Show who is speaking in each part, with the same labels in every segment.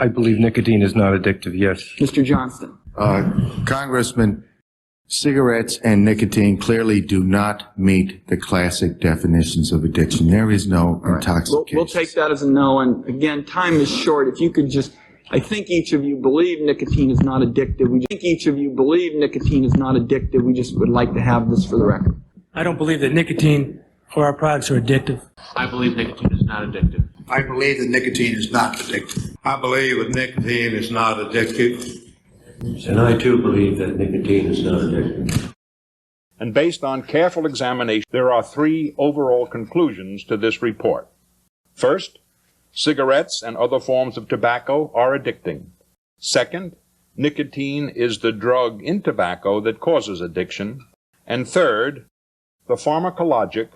Speaker 1: I believe nicotine is not addictive, yes.
Speaker 2: Mr. Johnston.
Speaker 3: Congressman, cigarettes and nicotine clearly do not meet the classic definitions of addiction. There is no intoxication.
Speaker 2: We'll take that as a no. And again, time is short. If you could just, I think each of you believe nicotine is not addictive. We just would like to have this for the record.
Speaker 4: I don't believe that nicotine or our products are addictive.
Speaker 5: I believe nicotine is not addictive.
Speaker 6: I believe that nicotine is not addictive.
Speaker 7: I believe that nicotine is not addictive.
Speaker 8: And I too believe that nicotine is not addictive.
Speaker 9: And based on careful examination, there are 3 overall conclusions to this report. First, cigarettes and other forms of tobacco are addicting. Second, nicotine is the drug in tobacco that causes addiction. And third, the pharmacologic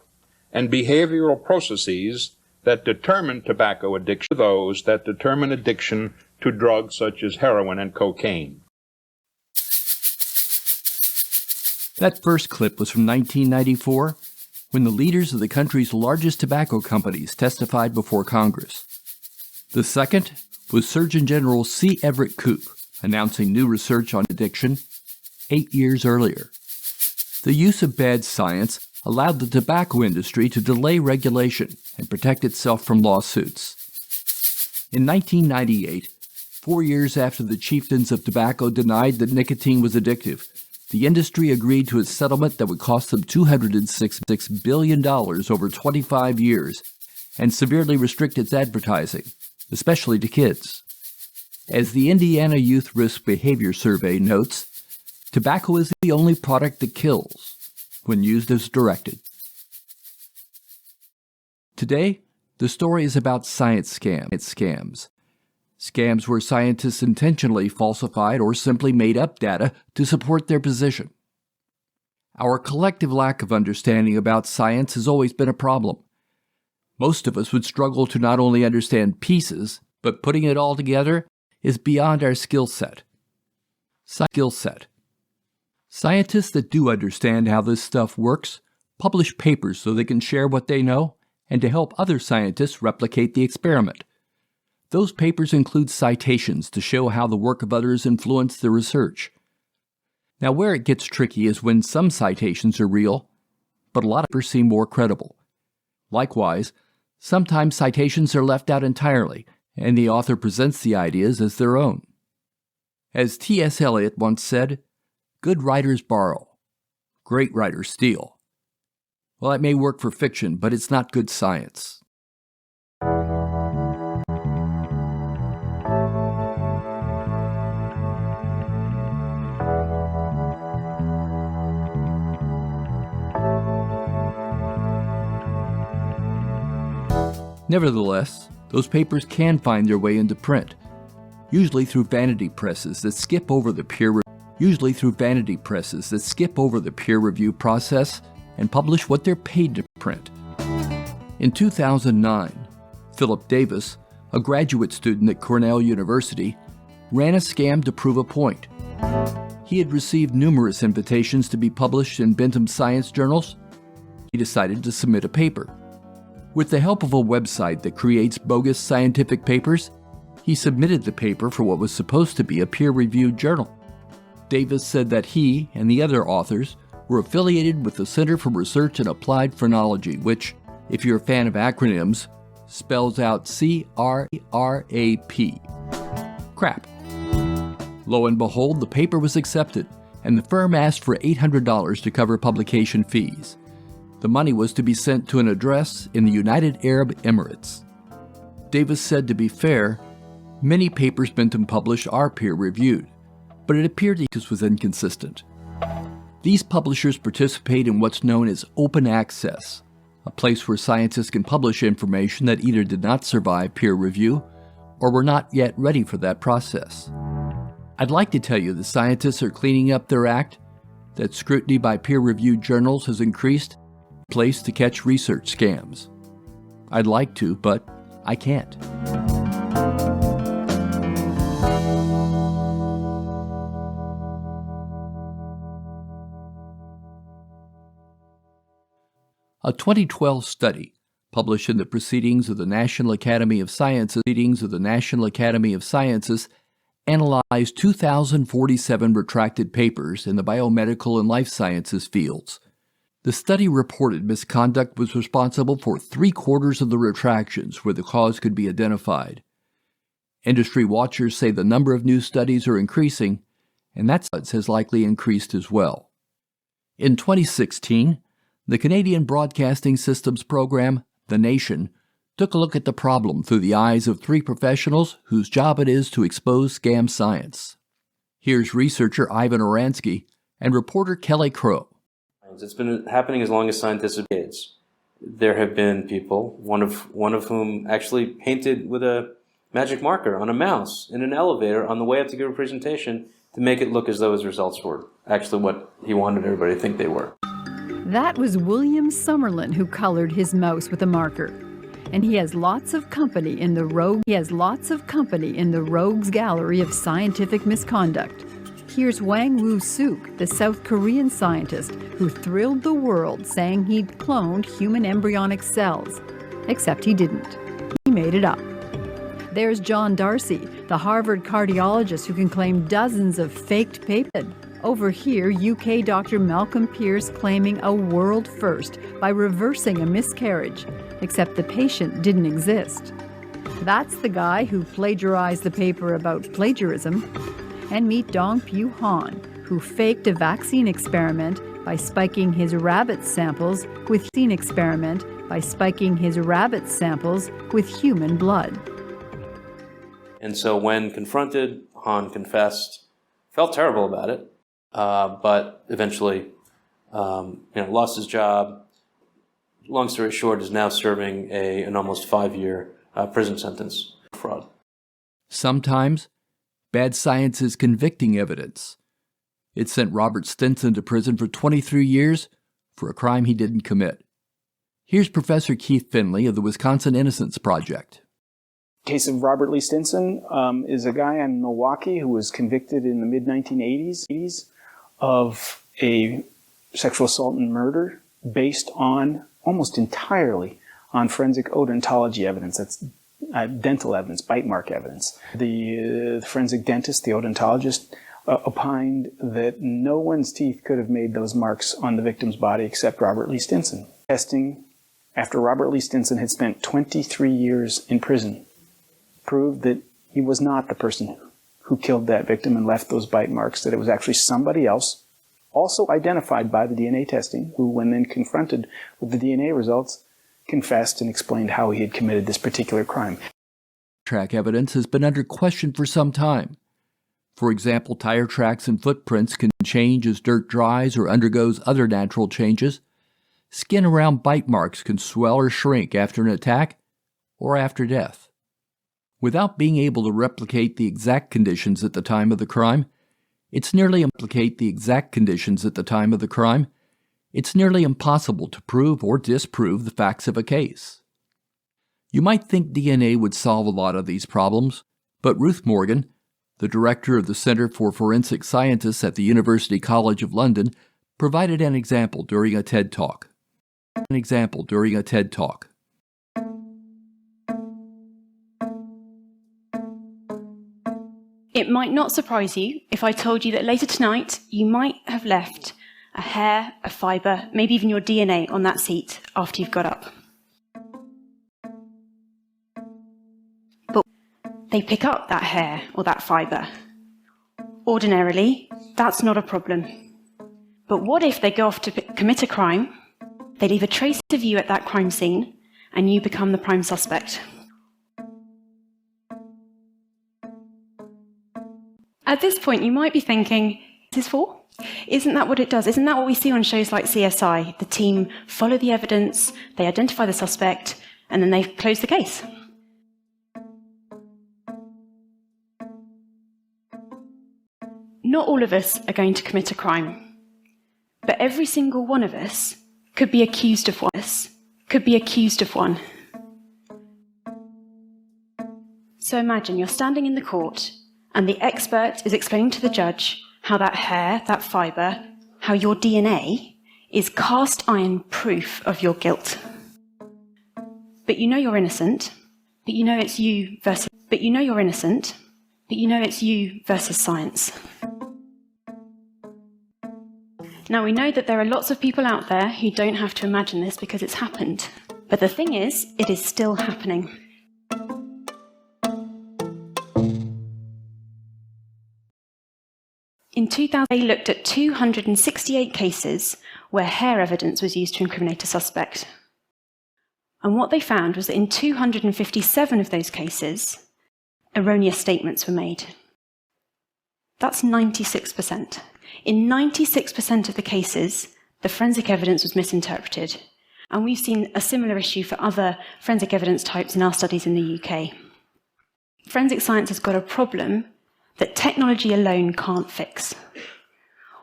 Speaker 9: and behavioral processes that determine tobacco addiction are those that determine addiction to drugs such as heroin and cocaine.
Speaker 10: That first clip was from 1994, when the leaders of the country's largest tobacco companies testified before Congress. The second was Surgeon General C. Everett Koop announcing new research on addiction 8 years earlier. The use of bad science allowed the tobacco industry to delay regulation and protect itself from lawsuits. In 1998, 4 years after the chieftains of tobacco denied that nicotine was addictive, the industry agreed to a settlement that would cost them $206 billion over 25 years and severely restrict its advertising, especially to kids. As the Indiana Youth Risk Behavior Survey notes, tobacco is the only product that kills when used as directed. Today, the story is about science scams. Scams where scientists intentionally falsified or simply made up data to support their position. Our collective lack of understanding about science has always been a problem. Most of us would struggle to not only understand pieces, but putting it all together is beyond our skill set. Scientists that do understand how this stuff works publish papers so they can share what they know and to help other scientists replicate the experiment. Those papers include citations to show how the work of others influenced the research. Now, where it gets tricky is when some citations are real, but a lot of papers seem more credible. Likewise, sometimes citations are left out entirely, and the author presents the ideas as their own. As T.S. Eliot once said, "Good writers borrow, great writers steal." Well, that may work for fiction, but it's not good science. Nevertheless, those papers can find their way into print, usually through vanity presses that skip over the peer review process and publish what they're paid to print. In 2009, Philip Davis, a graduate student at Cornell University, ran a scam to prove a point. He had received numerous invitations to be published in Bentham science journals. He decided to submit a paper. With the help of a website that creates bogus scientific papers, he submitted the paper for what was supposed to be a peer-reviewed journal. Davis said that he and the other authors were affiliated with the Center for Research in Applied Phrenology, which, if you're a fan of acronyms, spells out C-R-A-P. Crap. Lo and behold, the paper was accepted, and the firm asked for $800 to cover publication fees. The money was to be sent to an address in the United Arab Emirates. Davis said, to be fair, many papers Bentham published are peer-reviewed, but it appeared he was inconsistent. These publishers participate in what's known as open access, a place where scientists can publish information that either did not survive peer review or were not yet ready for that process. I'd like to tell you the scientists are cleaning up their act, that scrutiny by peer-reviewed journals has increased, place to catch research scams. I'd like to, but I can't. A 2012 study published in the Proceedings of the National Academy of Sciences, analyzed 2,047 retracted papers in the biomedical and life sciences fields. The study reported misconduct was responsible for 3/4 of the retractions where the cause could be identified. Industry watchers say the number of new studies are increasing, and that has likely increased as well. In 2016, the Canadian Broadcasting Systems program, The Nation, took a look at the problem through the eyes of 3 professionals whose job it is to expose scam science. Here's researcher Ivan Oransky and reporter Kelly Crow.
Speaker 11: It's been happening as long as scientists have been kids. There have been people, one of whom actually painted with a magic marker on a mouse in an elevator on the way up to give a presentation to make it look as though his results were actually what he wanted everybody to think they were.
Speaker 12: That was William Summerlin who colored his mouse with a marker. And he has lots of company in the rogues gallery of scientific misconduct. Here's Wang Woo-suk, the South Korean scientist who thrilled the world saying he'd cloned human embryonic cells. Except he didn't. He made it up. There's John Darcy, the Harvard cardiologist who can claim dozens of faked papers. Over here, UK Dr. Malcolm Pierce claiming a world first by reversing a miscarriage, except the patient didn't exist. That's the guy who plagiarized the paper about plagiarism. And meet Dong-Pyu Han, who faked a vaccine experiment by spiking his rabbit samples with human blood.
Speaker 11: And so when confronted, Han confessed, felt terrible about it, but eventually lost his job. Long story short, is now serving an almost 5-year prison sentence for fraud.
Speaker 10: Sometimes, bad science is convicting evidence. It sent Robert Stinson to prison for 23 years for a crime he didn't commit. Here's Professor Keith Finley of the Wisconsin Innocence Project.
Speaker 13: The case of Robert Lee Stinson is a guy in Milwaukee who was convicted in the mid-1980s of a sexual assault and murder based on almost entirely on forensic odontology evidence. That's dental evidence, bite mark evidence. The forensic dentist, the odontologist, opined that no one's teeth could have made those marks on the victim's body except Robert Lee Stinson. Testing after Robert Lee Stinson had spent 23 years in prison proved that he was not the person who killed that victim and left those bite marks, that it was actually somebody else, also identified by the DNA testing, who, when then confronted with the DNA results, confessed and explained how he had committed this particular crime.
Speaker 10: Track evidence has been under question for some time. For example, tire tracks and footprints can change as dirt dries or undergoes other natural changes. Skin around bite marks can swell or shrink after an attack or after death. Without being able to replicate the exact conditions at the time of the crime, it's nearly impossible to prove or disprove the facts of a case. You might think DNA would solve a lot of these problems, but Ruth Morgan, the director of the Center for Forensic Scientists at the University College of London, provided an example during a TED Talk.
Speaker 14: It might not surprise you if I told you that later tonight you might have left a hair, a fibre, maybe even your DNA on that seat after you've got up. But they pick up that hair or that fibre. Ordinarily, that's not a problem. But what if they go off to commit a crime, they leave a trace of you at that crime scene, and you become the prime suspect? At this point, you might be thinking, this is for? Isn't that what it does? Isn't that what we see on shows like CSI? The team follow the evidence, they identify the suspect, and then they close the case. Not all of us are going to commit a crime, but every single one of us could be accused of one. So imagine you're standing in the court, and the expert is explaining to the judge how that hair, that fibre, how your DNA is cast iron proof of your guilt. but you know you're innocent, but you know it's you versus, but you know you're innocent, but you know it's you versus science. Now we know that there are lots of people out there who don't have to imagine this because it's happened. But the thing is, it is still happening. In 2000, they looked at 268 cases where hair evidence was used to incriminate a suspect. And what they found was that in 257 of those cases, erroneous statements were made. That's 96%. In 96% of the cases, the forensic evidence was misinterpreted. And we've seen a similar issue for other forensic evidence types in our studies in the UK. Forensic science has got a problem that technology alone can't fix.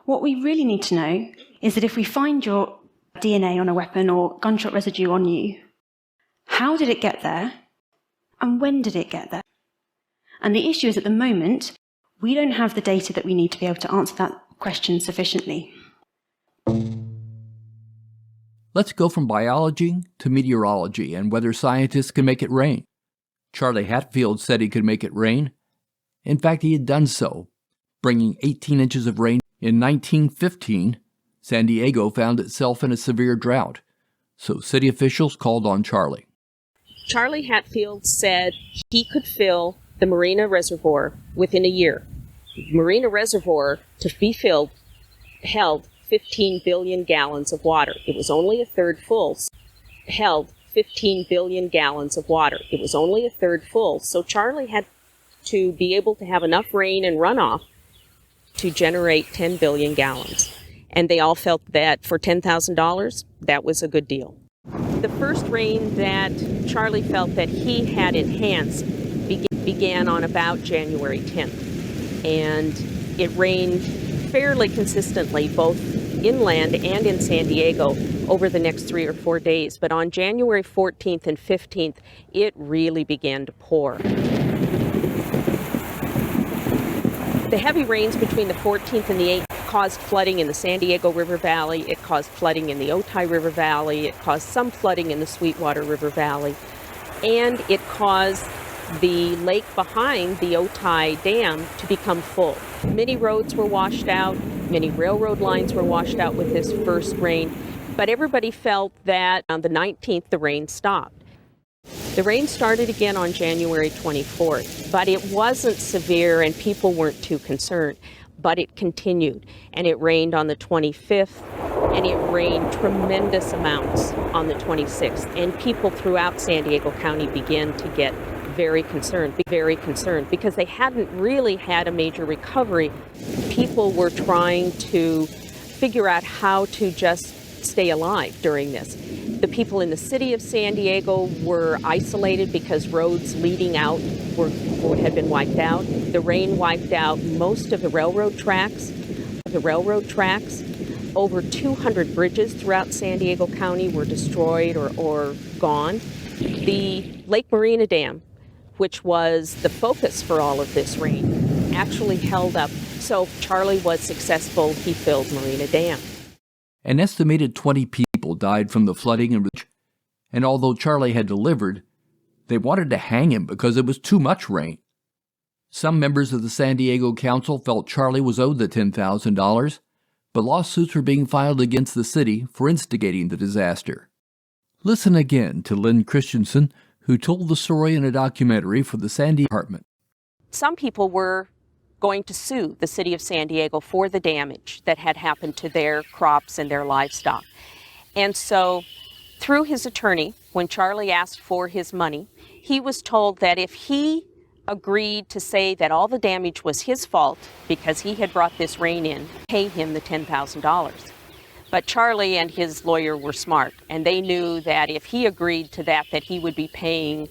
Speaker 14: What we really need to know is that if we find your DNA on a weapon or gunshot residue on you, how did it get there? And when did it get there? And the issue is at the moment, we don't have the data that we need to be able to answer that question sufficiently.
Speaker 10: Let's go from biology to meteorology and whether scientists can make it rain. Charlie Hatfield said he could make it rain. In fact, he had done so, bringing 18 inches of rain. In 1915, San Diego found itself in a severe drought, so city officials called on Charlie.
Speaker 15: Charlie Hatfield said he could fill the Marina Reservoir within a year. Marina Reservoir, to be filled, held 15 billion gallons of water. It was only a third full. Held 15 billion gallons of water. It was only a third full. So Charlie had to be able to have enough rain and runoff to generate 10 billion gallons. And they all felt that for $10,000, that was a good deal. The first rain that Charlie felt that he had enhanced began on about January 10th. And it rained fairly consistently, both inland and in San Diego, over the next 3 or 4 days. But on January 14th and 15th, it really began to pour. The heavy rains between the 14th and the 8th caused flooding in the San Diego River Valley. It caused flooding in the Otay River Valley. It caused some flooding in the Sweetwater River Valley. And it caused the lake behind the Otay Dam to become full. Many roads were washed out. Many railroad lines were washed out with this first rain. But everybody felt that on the 19th, the rain stopped. The rain started again on January 24th, but it wasn't severe and people weren't too concerned. But it continued, and it rained on the 25th, and it rained tremendous amounts on the 26th. And people throughout San Diego County began to get very concerned because they hadn't really had a major recovery. People were trying to figure out how to just stay alive during this. The people in the city of San Diego were isolated because roads leading out had been wiped out. The rain wiped out most of the railroad tracks. Over 200 bridges throughout San Diego County were destroyed or gone. The Lake Marina Dam, which was the focus for all of this rain, actually held up. So Charlie was successful. He filled Marina Dam.
Speaker 10: An estimated 20 people died from the flooding, and although Charlie had delivered, they wanted to hang him because it was too much rain. Some members of the San Diego Council felt Charlie was owed the $10,000, but lawsuits were being filed against the city for instigating the disaster. Listen again to Lynn Christensen, who told the story in a documentary for the San Diego Department.
Speaker 15: Some people were going to sue the city of San Diego for the damage that had happened to their crops and their livestock. And so, through his attorney, when Charlie asked for his money, he was told that if he agreed to say that all the damage was his fault because he had brought this rain in, pay him the $10,000. But Charlie and his lawyer were smart, and they knew that if he agreed to that he would be paying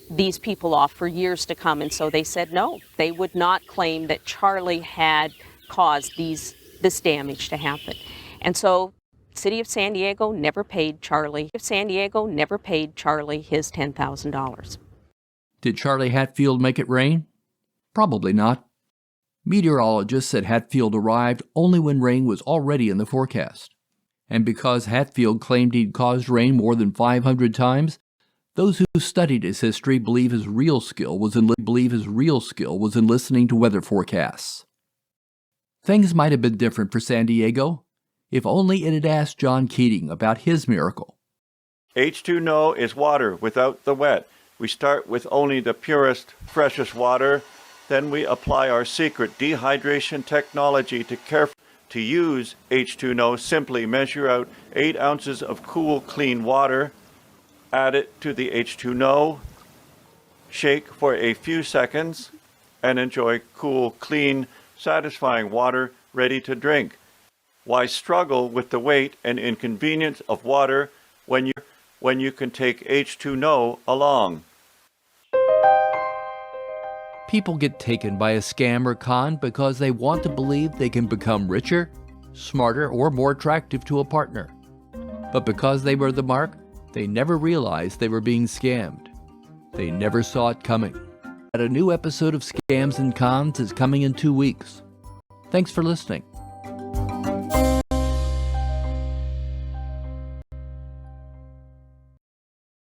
Speaker 15: these people off for years to come. And so they said no, they would not claim that Charlie had caused this damage to happen. And so City of San Diego never paid Charlie. San Diego never paid Charlie his $10,000.
Speaker 10: Did Charlie Hatfield make it rain? Probably not. Meteorologists said Hatfield arrived only when rain was already in the forecast. And because Hatfield claimed he'd caused rain more than 500 times, Those who studied his history believe his real skill was in listening to weather forecasts. Things might have been different for San Diego if only it had asked John Keating about his miracle.
Speaker 16: H2O is water without the wet. We start with only the purest, freshest water. Then we apply our secret dehydration technology to use H2O. Simply measure out 8 ounces of cool, clean water. Add it to the H2O, shake for a few seconds, and enjoy cool, clean, satisfying water ready to drink. Why struggle with the weight and inconvenience of water when you can take H2O along?
Speaker 10: People get taken by a scam or con because they want to believe they can become richer, smarter, or more attractive to a partner. But because they were the mark, they never realized they were being scammed. They never saw it coming. A new episode of Scams and Cons is coming in 2 weeks. Thanks for listening.